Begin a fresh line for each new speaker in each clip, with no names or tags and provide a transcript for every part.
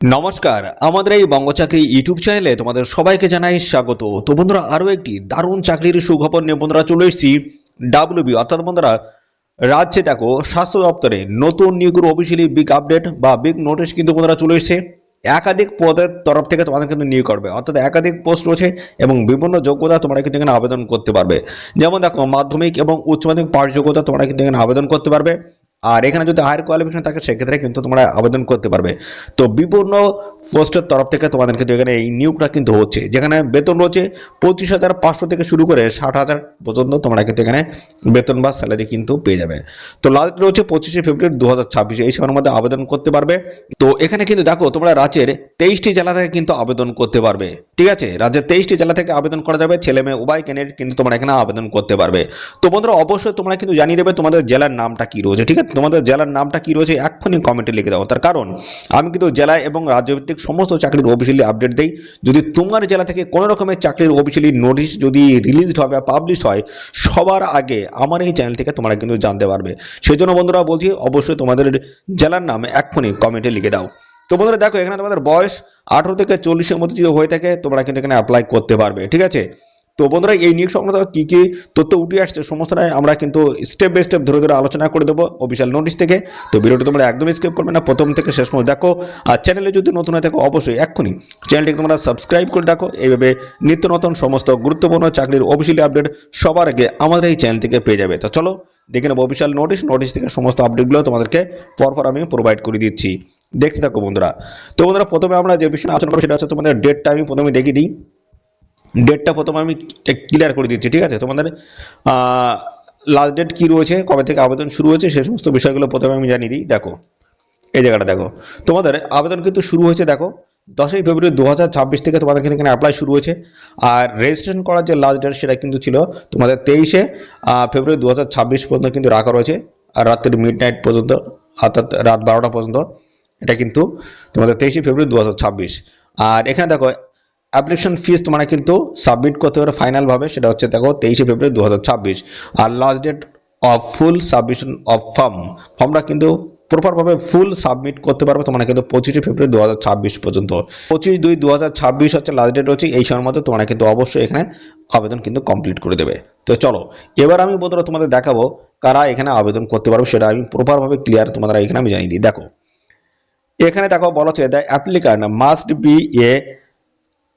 নমস্কার, আমাদের এই বঙ্গচাকরি ইউটিউব চ্যানেলে তোমাদের সবাইকে জানাই স্বাগত। তো বন্ধুরা, আরো একটি দারুণ চাকরির সুখবর নিয়ে বন্ধুরা চলে এসেছি। ডাব্লিউবি অর্থাৎ বন্ধুরা রাজ্যে দেখো স্বাস্থ্য দপ্তরে নতুন নিয়োগের অফিসিয়ালি বিগ আপডেট বা বিগ নোটিশ কিন্তু বন্ধুরা চলে এসেছে। একাধিক পদের তরফ থেকে তোমাদের কিন্তু নিয়োগ করবে, অর্থাৎ একাধিক পোস্ট রয়েছে এবং বিভিন্ন যোগ্যতা তোমরা কিন্তু এখানে আবেদন করতে পারবে। যেমন দেখো, মাধ্যমিক এবং উচ্চ মাধ্যমিক পাশ যোগ্যতা তোমরা কিন্তু এখানে আবেদন করতে পারবে। আর এখানে যদি হায়ার কোয়ালিফিকেশন থাকে সেক্ষেত্রে কিন্তু তোমরা আবেদন করতে পারবে। তো বিভিন্ন পোস্টের তরফ থেকে তোমাদের কিন্তু এখানে এই নিয়োগটা কিন্তু হচ্ছে, যেখানে বেতন রয়েছে 25,500 থেকে শুরু করে 60,000 পর্যন্ত তোমরা কিন্তু এখানে বেতন বা স্যালারি কিন্তু পেয়ে যাবে। তো লাস্ট রয়েছে 25শে ফেব্রুয়ারি 2026, এই সময়ের মধ্যে আবেদন করতে পারবে। তো এখানে কিন্তু দেখো তোমরা রাজ্যের 23টি জেলা থেকে কিন্তু আবেদন করতে পারবে। ঠিক আছে, রাজ্যের 23টি জেলা থেকে আবেদন করা যাবে, ছেলে মেয়ে উভয় ক্যান্ডিডেট কিন্তু তোমরা এখানে আবেদন করতে পারবে। তো বন্ধুরা, অবশ্যই তোমরা কিন্তু জানিয়ে দেবে তোমাদের জেলার নামটা কি রয়েছে। ঠিক আছে, তোমাদের জেলার নামটা কি রয়েছে এক্ষুনি কমেন্টে লিখে দাও। তার কারণ আমি কিন্তু জেলা এবং রাজ্যভিত্তিক সমস্ত চাকরির অফিসিয়ালি আপডেট দেই। যদি তোমার জেলা থেকে কোনো রকমের চাকরির অফিসিয়ালি নোটিশ যদি রিলিজড হয় বা পাবলিশ হয়, সবার আগে আমার এই চ্যানেল থেকে তোমরা কিন্তু জানতে পারবে। সেই জন্য বন্ধুরা বলছি, অবশ্যই তোমাদের জেলার নাম এক্ষুনি কমেন্টে লিখে দাও। তো বন্ধুরা দেখো, এখানে তোমাদের বয়স 18 থেকে 40-এর মধ্যে যদি হয়ে থাকে তোমরা কিন্তু এখানে অ্যাপ্লাই করতে পারবে। ঠিক আছে, তো বন্ধুরা এই নিয়োগ সংক্রান্ত কি কি তথ্য উঠে আসছে সমস্তটাই আমরা কিন্তু স্টেপ বাই স্টেপ ধরে ধরে আলোচনা করে দেবো অফিসিয়াল নোটিশ থেকে। তো ভিডিওটি তোমরা একদমই স্কিপ করবে না, প্রথম থেকে শেষ পর্যন্ত দেখো। আর চ্যানেলে যদি নতুন হয়ে থাকো অবশ্যই এক্ষুনি চ্যানেলটিকে তোমরা সাবস্ক্রাইব করে রাখো। এইভাবে নিত্য নতুন সমস্ত গুরুত্বপূর্ণ চাকরির অফিসিয়ালি আপডেট সবার আগে আমাদের এই চ্যানেল থেকে পেয়ে যাবে। তো চলো দেখে নেবো অফিসিয়াল নোটিশ থেকে সমস্ত আপডেটগুলো তোমাদেরকে পরপর আমি প্রোভাইড করে দিচ্ছি। দেখতে থাকো বন্ধুরা। তো বন্ধুরা, প্রথমে আমরা যে বিষয়ে আলোচনা করবো সেটা হচ্ছে তোমাদের ডেটটা আমি প্রথমে দেখিয়ে দিই। ডেটটা প্রথমে আমি ক্লিয়ার করে দিচ্ছি। ঠিক আছে, তোমাদের লাস্ট ডেট কি রয়েছে, কবে থেকে আবেদন শুরু হয়েছে, সেই সমস্ত বিষয়গুলো প্রথমে আমি জানিয়ে দিই। দেখো এই জায়গাটা দেখো, তোমাদের আবেদন কিন্তু শুরু হয়েছে দেখো 10ই ফেব্রুয়ারি 2026 থেকে তোমাদের কিন্তু এখানে অ্যাপ্লাই শুরু হয়েছে। আর রেজিস্ট্রেশন করার যে লাস্ট ডেট সেটা কিন্তু ছিল তোমাদের 23শে ফেব্রুয়ারি 2026 পর্যন্ত কিন্তু রাখা রয়েছে। আর রাত্রি মিড নাইট পর্যন্ত, অর্থাৎ রাত 12টা পর্যন্ত এটা কিন্তু তোমাদের 23শে ফেব্রুয়ারি 2026। আর এখানে দেখো অ্যাপ্লিকেশন ফিস তোমরা কিন্তু সাবমিট করতে পারো ফাইনালভাবে, সেটা হচ্ছে দেখো 23শে ফেব্রুয়ারি 2026। আর last date of full submission of ফর্মটা কিন্তু প্রপারভাবে ফুল সাবমিট করতে পারবে তোমরা কিন্তু 25শে ফেব্রুয়ারি 2026 পর্যন্ত। 25/2/2026 হচ্ছে লাস্ট ডেট রয়েছে। এই সময়ের মধ্যে তোমরা কিন্তু অবশ্যই এখানে আবেদন কিন্তু কমপ্লিট করে দেবে। তো চলো এবার আমি বন্ধুরা তোমাদের দেখাবো কারা এখানে আবেদন করতে পারবে, সেটা আমি প্রপারভাবে ক্লিয়ার তোমাদের এখানে আমি জানিয়ে দিই। দেখো এখানে দেখো বলা হচ্ছে the applicant must B a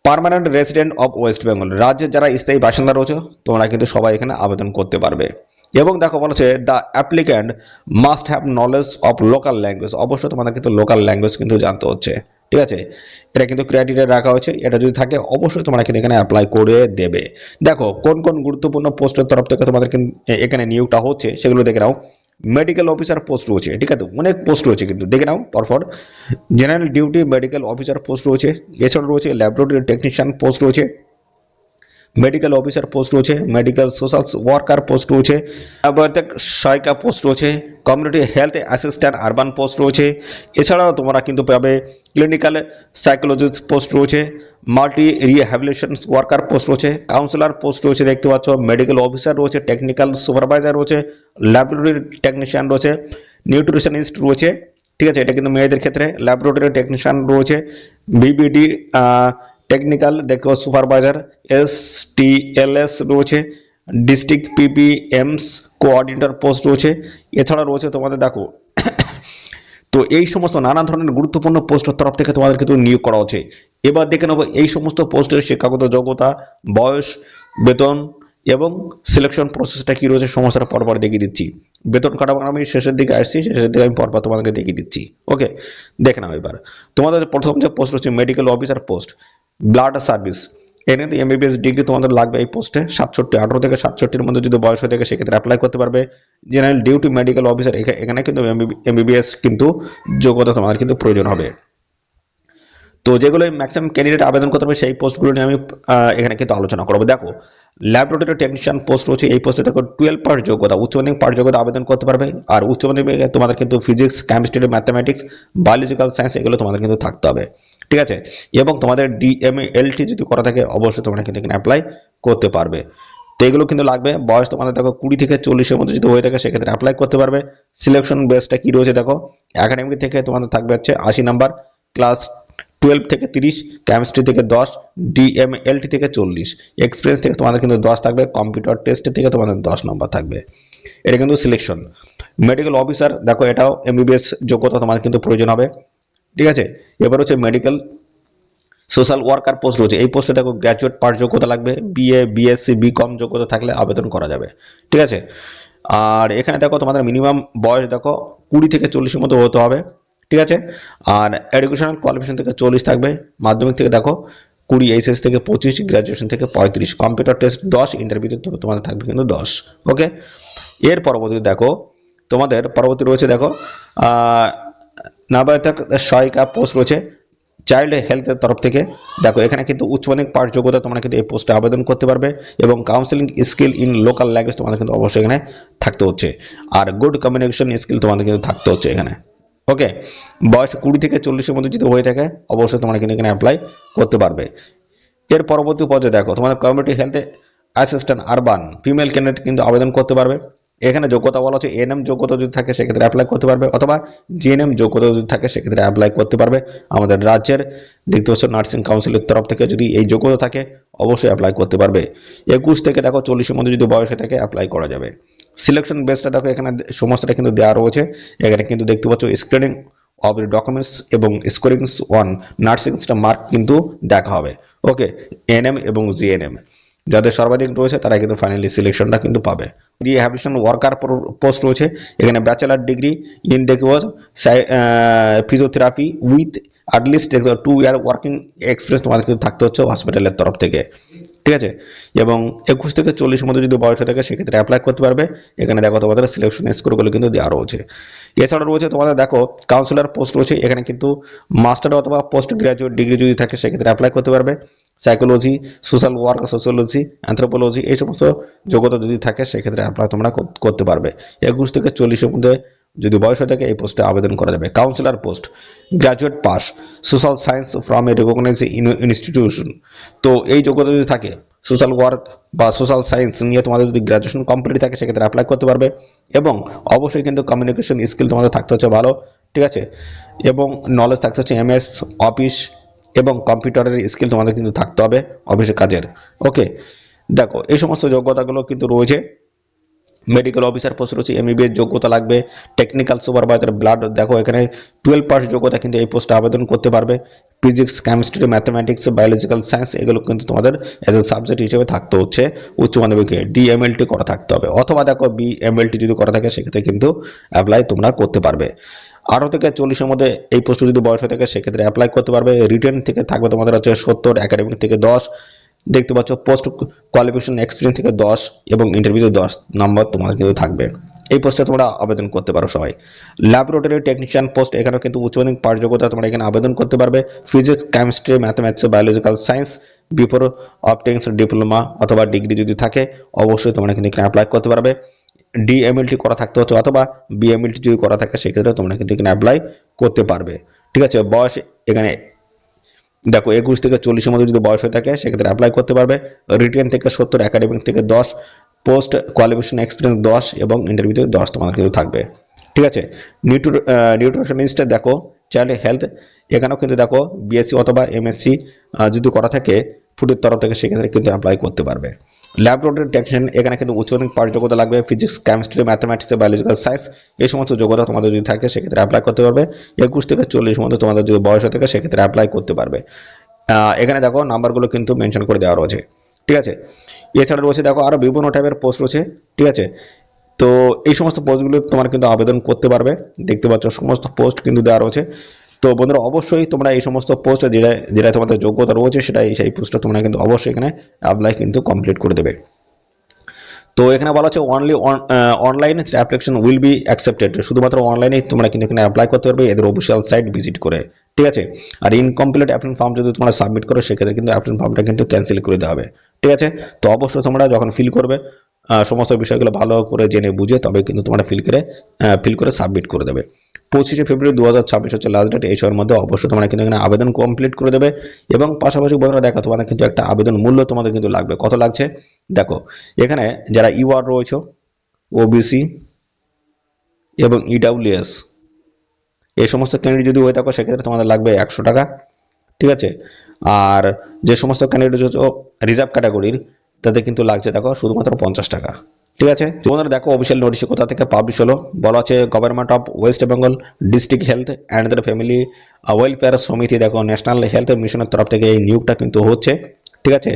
permanent resident of West Bengal, রাজ্যের যারা স্থায়ী বাসিন্দা রয়েছে তোমরা কিন্তু সবাই এখানে আবেদন করতে পারবে। এবং দেখো বলেছে the applicant must have knowledge of local language, অবশ্যই তোমাদের কিন্তু লোকাল ল্যাঙ্গুয়েজ কিন্তু জানতে হচ্ছে। ঠিক আছে, এটা কিন্তু ক্রাইটেরিয়া রাখা হয়েছে, এটা যদি থাকে অবশ্যই তোমরা কিন্তু এখানে অ্যাপ্লাই করে দেবে। দেখো কোন কোন গুরুত্বপূর্ণ পোস্টের তরফ থেকে তোমাদের এখানে নিয়োগটা হচ্ছে সেগুলো দেখে নাও। মেডিকেল অফিসার পোস্ট রয়েছে, ঠিক আছে, অনেক পোস্ট রয়েছে কিন্তু দেখে নাও পরপর। General duty medical officer post রয়েছে, এছাড়া রয়েছে ল্যাবরেটরি টেকনিশিয়ান পোস্ট রয়েছে, মেডিকেল অফিসার পোস্ট রয়েছে, মেডিকেল সোশ্যাল ওয়ার্কার পোস্ট রয়েছে, আবাসিক সহায়িকা পোস্ট রয়েছে, community health assistant urban post রয়েছে। এছাড়াও তোমরা কিন্তু পাবে ক্লিনিক্যাল সাইকোলজিস্ট পোস্ট রয়েছে, মাল্টি রিহ্যাবিলিটেশন ওয়ার্কার পোস্ট রয়েছে, কাউন্সিলর পোস্ট রয়েছে দেখতে পাচ্ছ, মেডিকেল অফিসার রয়েছে, টেকনিক্যাল সুপারভাইজার রয়েছে, ল্যাবরেটরি টেকনিশিয়ান রয়েছে, নিউট্রিশনিস্ট রয়েছে। ঠিক আছে, এটা কিন্তু মেয়েদের ক্ষেত্রে। ল্যাবরেটরি টেকনিশিয়ান রয়েছে, বিবিডি টেকনিক্যাল দেখো সুপারভাইজার, STLS রয়েছে, ডিস্ট্রিক্ট PPMস কোঅর্ডিনেটর পোস্ট রয়েছে। এছাড়া রয়েছে তোমাদের দেখো তো এই সমস্ত নানা ধরনের গুরুত্বপূর্ণ পোস্টের তরফ থেকে তোমাদের কিন্তু নিয়োগ করা হচ্ছে। এবার দেখে নেবো এই সমস্ত পোস্টের শিক্ষাগত যোগ্যতা, বয়স, বেতন এবং সিলেকশন প্রসেসটা কি রয়েছে সমস্যাটা পরপর দেখিয়ে দিচ্ছি। বেতন কাঠামো আমি শেষের দিকে আসছি, শেষের দিকে আমি পরপর তোমাদেরকে দেখিয়ে দিচ্ছি। ওকে, দেখে নাও এবার। তোমাদের প্রথম যে পোস্ট হচ্ছে medical officer post, blood service. এখানে তো MBBS ডিগ্রি তোমাদের লাগবে এই পোস্টে। 18 থেকে 67-এর মধ্যে যদি বয়স হয়ে থাকে সেক্ষেত্রে অ্যাপ্লাই করতে পারবে। জেনারেল ডিউটি মেডিকেল অফিসার, এখানে কিন্তু MBBS কিন্তু যোগ্যতা তোমাদের কিন্তু প্রয়োজন হবে। তো যেগুলো ম্যাক্সিমাম ক্যান্ডিডেট আবেদন করতে হবে সেই পোস্টগুলো নিয়ে আমি এখানে কিন্তু আলোচনা করবো। দেখো ল্যাবরেটরি টেকনিশিয়ান পোস্ট রয়েছে, এই পোস্টে দেখো 12 পাস যোগ্যতা, উচ্চ মাধ্যমিক পাস যোগ্যতা আবেদন করতে পারবে। আর উচ্চ মাধ্যমিকে তোমাদের কিন্তু physics, chemistry, mathematics, biological science এগুলো তোমাদের কিন্তু থাকতে হবে। ঠিক আছে, এবং তোমাদের DMA-LT যদি করা থাকে অবশ্যই তোমরা কিন্তু এখানে অ্যাপ্লাই করতে পারবে। তো এগুলো কিন্তু লাগবে। বয়স তোমাদের দেখো 20 থেকে 40-এর মধ্যে যদি হয়ে থাকে সেক্ষেত্রে অ্যাপ্লাই করতে পারবে। সিলেকশন বেসটা কি রয়েছে দেখো, একাডেমিক থেকে তোমাদের থাকবে হচ্ছে 80 নাম্বার, ক্লাস 12 থেকে 30, কেমিস্ট্রি থেকে 10, ডিএমএলটি থেকে 40, এক্সপিরিয়েন্স থেকে তোমাদের কিন্তু 10 থাকবে, কম্পিউটার টেস্ট থেকে তোমাদের 10 নম্বর থাকবে। এটা কিন্তু সিলেকশন। মেডিকেল অফিসার দেখো এটাও এমবিবিএস যোগ্যতা তোমাদের কিন্তু প্রয়োজন হবে, ঠিক আছে। এবার হচ্ছে মেডিকেল সোশ্যাল ওয়ার্কার পোস্ট রয়েছে, এই পোস্টে দেখো গ্র্যাজুয়েট পাস যোগ্যতা লাগবে, বিএ বিএসসি বিকম যোগ্যতা থাকলে আবেদন করা যাবে, ঠিক আছে। আর এখানে দেখো তোমাদের মিনিমাম বয়স দেখো 20 থেকে 40 এর মধ্যে হতে হবে, ঠিক আছে। আর এডুকেশনাল কোয়ালিফিকেশন থেকে 40 থাকবে, মাধ্যমিক থেকে দেখো 20, এইচএস থেকে 25, গ্র্যাজুয়েশন থেকে 35, কম্পিউটার টেস্ট 10, ইন্টারভিউতে তোমাদের থাকবে কিন্তু 10। ওকে, এর পরবর্তী দেখো তোমাদের পরবর্তী রয়েছে দেখো নাবালক সহায়িকা পোস্ট রয়েছে চাইল্ড হেলথের তরফ থেকে। দেখো এখানে কিন্তু উচ্চ মাধ্যমিক পাস যোগ্যতা তোমরা কিন্তু এই পোস্টে আবেদন করতে পারবে, এবং counselling skill in local language তোমাদের কিন্তু অবশ্যই এখানে থাকতে হচ্ছে, আর গুড কমিউনিকেশন স্কিল তোমাদের কিন্তু থাকতে হচ্ছে এখানে। ওকে, বয়স 20 থেকে 40 এর মধ্যে যদি হয়ে থাকে অবশ্যই তোমরা কিন্তু এখানে অ্যাপ্লাই করতে পারবে। এর পরবর্তী পদে দেখো তোমাদের community health assistant urban female candidate কিন্তু আবেদন করতে পারবে। এখানে যোগ্যতা বলা হচ্ছে এনএম যোগ্যতা যদি থাকে সেক্ষেত্রে অ্যাপ্লাই করতে পারবে, অথবা জিএনএম যোগ্যতা যদি থাকে সেক্ষেত্রে অ্যাপ্লাই করতে পারবে। আমাদের রাজ্যের দেখতে পাচ্ছ নার্সিং কাউন্সিলের তরফ থেকে যদি এই যোগ্যতা থাকে অবশ্যই অ্যাপ্লাই করতে পারবে। 21 থেকে দেখো 40 এর মধ্যে যদি বয়স হয়ে থাকে অ্যাপ্লাই করা যাবে। সিলেকশন বেসটা দেখো এখানে সমস্তটা কিন্তু দেওয়া রয়েছে, এখানে কিন্তু দেখতে পাচ্ছ স্ক্রিনিং অফ ডকুমেন্টস এবং স্কোরিংস অন নার্সিং মার্ক কিন্তু দেখা হবে। ওকে, এনএম এবং জিএনএম যাদের সর্বাধিক রয়েছে তারা কিন্তু ফাইনালি সিলেকশনটা কিন্তু পাবে। রিহ্যাবিলিটেশন ওয়ার্কার পোস্ট রয়েছে, এখানে ব্যাচেলার ডিগ্রি ইন দেখবো physiotherapy with at least 2 year working experience তোমাদের কিন্তু থাকতে হচ্ছে হসপিটালের তরফ থেকে, ঠিক আছে। এবং 21 থেকে 40 মধ্যে যদি বয়স হয়ে থাকে সেক্ষেত্রে অ্যাপ্লাই করতে পারবে। এখানে দেখো তোমাদের সিলেকশন স্কোরগুলো কিন্তু দেওয়া রয়েছে। এছাড়া রয়েছে তোমাদের দেখো কাউন্সিলর পোস্ট রয়েছে, এখানে কিন্তু মাস্টার অথবা পোস্ট গ্রাজুয়েট ডিগ্রি যদি থাকে সেক্ষেত্রে অ্যাপ্লাই করতে পারবে। Psychology, social work, sociology, anthropology এই সমস্ত যোগ্যতা যদি থাকে সেক্ষেত্রে অ্যাপ্লাই তোমরা করতে পারবে। 21 থেকে 40 এর মধ্যে যদি বয়স হয়ে থাকে এই পোস্টে আবেদন করা যাবে। Counsellor post graduate pass social science from a recognised institution, তো এই যোগ্যতা যদি থাকে সোশ্যাল ওয়ার্ক বা সোশ্যাল সায়েন্স নিয়ে তোমাদের যদি গ্রাজুয়েশন কমপ্লিট থাকে সেক্ষেত্রে অ্যাপ্লাই করতে পারবে। এবং অবশ্যই কিন্তু কমিউনিকেশন স্কিল তোমাদের থাকতে হচ্ছে ভালো, ঠিক আছে। এবং নলেজ থাকতে হচ্ছে এমএস অফিস এবং কম্পিউটারের স্কিল তোমাদের কিন্তু থাকতে হবে অফিসের কাজের। ওকে, দেখো এই সমস্ত যোগ্যতাগুলো কিন্তু রয়েছে। মেডিকেল অফিসার পোস্ট রয়েছে, এমবিবিএস যোগ্যতা লাগবে। টেকনিক্যাল সুপারভাইজার ব্লাড দেখো এখানে 12 পাস যোগ্যতা কিন্তু এই পোস্টে আবেদন করতে পারবে। Physics, chemistry, mathematics, biological science এগুলো কিন্তু তোমাদের অ্যাজ এ সাবজেক্ট হিসেবে থাকতে হচ্ছে উচ্চ মাধ্যমিকে। ডিএমএলটি করা থাকতে হবে, অথবা দেখো বিএমএলটি যদি করা থাকে সেক্ষেত্রে কিন্তু অ্যাপ্লাই তোমরা করতে পারবে। 18 থেকে 40 এর মধ্যে এই পোস্টে যদি বয়স হয়ে থাকে সেক্ষেত্রে অ্যাপ্লাই করতে পারবে। রিটেন থেকে থাকবে তোমাদের হচ্ছে 70, একাডেমিক থেকে 10, দেখতে পাচ্ছ পোস্ট কোয়ালিফিকেশন এক্সপিরিয়েন্স থেকে 10 এবং ইন্টারভিউতে 10 নম্বর তোমাদের কিন্তু থাকবে। এই পোস্টে তোমরা আবেদন করতে পারো সবাই। ল্যাবরেটরি টেকনিশিয়ান পোস্ট এখানেও কিন্তু উচ্চ মাধ্যমিক পাস যোগ্যতা তোমরা এখানে আবেদন করতে পারবে। Physics, chemistry, mathematics, biological science before obtaining diploma অথবা ডিগ্রি যদি থাকে অবশ্যই তোমরা কিন্তু এখানে অ্যাপ্লাই করতে পারবে। ডিএমএলটি করা থাকতে হচ্ছে, অথবা বিএমএলটি যদি করা থাকে সেক্ষেত্রে তোমরা কিন্তু এখানে অ্যাপ্লাই করতে পারবে, ঠিক আছে। বয়স এখানে দেখো 21 থেকে 40 এর মধ্যে যদি বয়স হয়ে থাকে সেক্ষেত্রে অ্যাপ্লাই করতে পারবে। রিটেন থেকে 70, একাডেমিক থেকে 10, পোস্ট কোয়ালিফিকেশন এক্সপিরিয়েন্স 10 এবং ইন্টারভিউতে 10 তোমাদের কিন্তু থাকবে, ঠিক আছে। নিউট্রিশনিস্ট দেখো চাইল্ড হেলথ, এখানেও কিন্তু দেখো বিএসসি অথবা এমএসসি যদি করা থাকে ফুডের তরফ থেকে সেক্ষেত্রে কিন্তু অ্যাপ্লাই করতে পারবে। ল্যাবরেটরি টেকনিশিয়ান এখানে কিন্তু উচ্চ মাধ্যমিক পাস যোগ্যতা লাগবে। Physics, chemistry, mathematics, biological science এই সমস্ত যোগ্যতা তোমাদের যদি থাকে সেক্ষেত্রে অ্যাপ্লাই করতে পারবে। 21 থেকে 40 মধ্যে তোমাদের যদি বয়স হয়ে থাকে সেক্ষেত্রে অ্যাপ্লাই করতে পারবে। এখানে দেখো নাম্বারগুলো কিন্তু মেনশন করে দেওয়া রয়েছে, ঠিক আছে। এছাড়া রয়েছে দেখো আরো বিভিন্ন টাইপের পোস্ট রয়েছে, ঠিক আছে। তো এই সমস্ত পোস্টগুলো তোমরা কিন্তু আবেদন করতে পারবে, দেখতে পাচ্ছ সমস্ত পোস্ট কিন্তু দেওয়া রয়েছে। তো বন্ধুরা অবশ্যই তোমরা এই সমস্ত পোস্ট যেটা যেটা তোমাদের যোগ্যতা রয়েছে সেটাই সেই পোস্টটা তোমরা কিন্তু অবশ্যই এখানে অ্যাপ্লাই কিন্তু কমপ্লিট করে দেবে। তো এখানে বলা হচ্ছে only online application will be accepted, শুধুমাত্র অনলাইনে তোমরা কিন্তু এখানে অ্যাপ্লাই করতে পারবে এদের অফিসিয়াল সাইট ভিজিট করে, ঠিক আছে। আর ইনকমপ্লিট অ্যাপ্লিকেশন ফর্ম যদি তোমরা সাবমিট করো সেক্ষেত্রে কিন্তু অ্যাপ্লিকেশন ফর্মটা কিন্তু ক্যান্সেল করে দেওয়া হবে, ঠিক আছে। তো অবশ্যই তোমরা যখন ফিল করবে সমস্ত বিষয়গুলো ভালো করে জেনে বুঝে তবে কিন্তু তোমরা ফিল করে সাবমিট করে দেবে। 25শে ফেব্রুয়ারি 2026 হচ্ছে লাস্ট ডেট, এই সময়ের মধ্যে অবশ্যই তোমরা কিন্তু এখানে আবেদন কমপ্লিট করে দেবে। এবং পাশাপাশি বন্ধুরা দেখো তোমাদের কিন্তু একটা আবেদন মূল্য তোমাদের কিন্তু লাগবে, কত লাগছে দেখো। এখানে যারা ইউআর রয়েছে, ওবিসি এবং ইডাব্লিউএস এই সমস্ত ক্যান্ডিডেট যদি হয়ে থাকো সেক্ষেত্রে তোমাদের লাগবে 100 টাকা, ঠিক আছে। আর যে সমস্ত ক্যান্ডিডেট হচ্ছে রিজার্ভ ক্যাটাগরির তাদের কিন্তু লাগছে দেখো শুধুমাত্র 50 টাকা। ঠিক আছে, তোমাদের দেখো অফিসিয়াল নোটিশ কোথা থেকে পাবলিশ হলো, বলা আছে government of West Bengal district health and the family welfare সমিতি, দেখো ন্যাশনাল হেলথ মিশনের তরফ থেকে এই নিয়োগটা কিন্তু হচ্ছে। ঠিক আছে,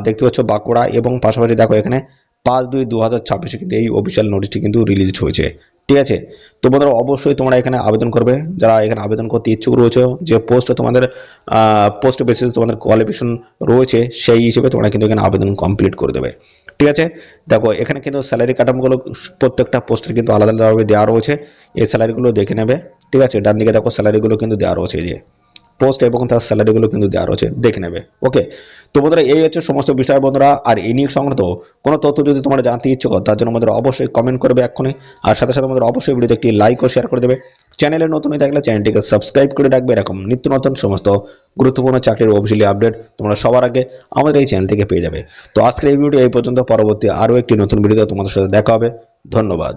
দেখতে পাচ্ছ বাঁকুড়া, এবং পাশাপাশি দেখো এখানে 5/2/2026 কিন্তু এই অফিসিয়াল নোটিশটি কিন্তু রিলিজড হয়েছে। ঠিক আছে, তো বন্ধুরা অবশ্যই তোমরা এখানে আবেদন করবে, যারা এখানে আবেদন করতে ইচ্ছুক রয়েছে, যে পোস্ট তোমাদের পোস্ট বেসিস তোমাদের কোয়ালিফিকেশন রয়েছে সেই হিসেবে তোমরা কিন্তু এখানে আবেদন কমপ্লিট করে দেবে। ঠিক আছে, দেখো এখানে কিন্তু স্যালারি কাঠামোগুলো প্রত্যেকটা পোস্টের কিন্তু আলাদা আলাদাভাবে দেওয়া রয়েছে, এই স্যালারিগুলো দেখে নেবে। ঠিক আছে, ডান দিকে দেখো স্যালারিগুলো কিন্তু দেওয়া রয়েছে, এই যে পোস্ট এবং তার স্যালারিগুলো কিন্তু দেওয়া রয়েছে, দেখে নেবে। ওকে, তো বন্ধুরা এই হচ্ছে সমস্ত বিষয় বন্ধুরা। আর এই নিয়ে সংক্রান্ত কোনো তথ্য যদি তোমরা জানতে ইচ্ছুক তার জন্য আমাদের অবশ্যই কমেন্ট করবে এক্ষুনি, আর সাথে সাথে আমাদের অবশ্যই ভিডিওতে একটি লাইক ও শেয়ার করে দেবে। চ্যানেলে নতুন হয়ে থাকলে চ্যানেলটিকে সাবস্ক্রাইব করে রাখবে, এরকম নিত্য নতুন সমস্ত গুরুত্বপূর্ণ চাকরির অফিসিয়ালি আপডেট তোমরা সবার আগে আমাদের এই চ্যানেল থেকে পেয়ে যাবে। তো আজকের এই ভিডিও এই পর্যন্ত, পরবর্তী আরও একটি নতুন ভিডিওতে তোমাদের সাথে দেখা হবে। ধন্যবাদ।